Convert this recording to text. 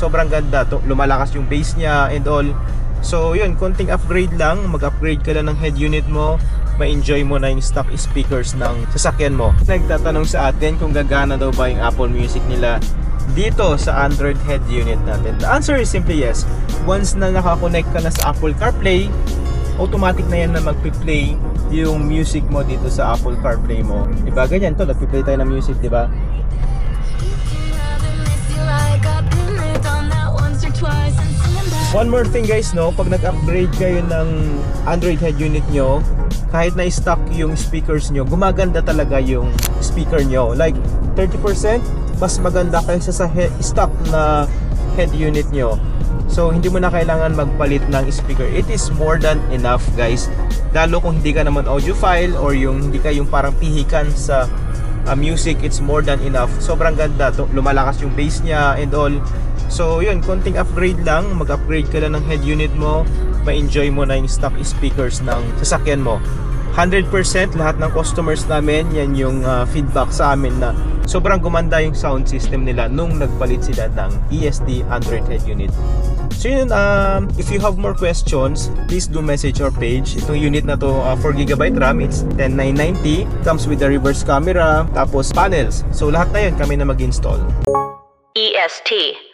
Sobrang ganda to, lumalakas yung bass niya and all. So yun, konting upgrade lang, mag-upgrade ka lang ng head unit mo, ma-enjoy mo na yung stock speakers ng sasakyan mo. Nagtatanong sa atin kung gagana daw ba yung Apple Music nila dito sa Android head unit natin. The answer is simply yes. Once na nakakonect ka na sa Apple CarPlay, automatic na yan na magpi-play yung music mo dito sa Apple CarPlay mo. Diba ganyan to, nagpi-play tayo ng music, diba? One more thing guys, no, pag nag-upgrade kayo ng Android head unit nyo, kahit na stock yung speakers nyo, gumaganda talaga yung speaker nyo. Like 30% mas maganda kaysa sa stock na head unit nyo. So hindi mo na kailangan magpalit ng speaker. It is more than enough guys. Lalo kung hindi ka naman audiophile or yung hindi ka yung parang pihikan sa music, it's more than enough. Sobrang ganda to, lumalakas yung bass niya and all. So yun, konting upgrade lang, mag-upgrade ka lang ng head unit mo, ma-enjoy mo na yung stock speakers ng sasakyan mo. 100% lahat ng customers namin, yan yung feedback sa amin na sobrang gumanda yung sound system nila nung nagpalit sila ng ESD Android head unit. So yun, if you have more questions, please do message our page. Itong unit na to, 4GB RAM, it's 10990, comes with the reverse camera, tapos panels. So lahat na yun kami na mag-install. EST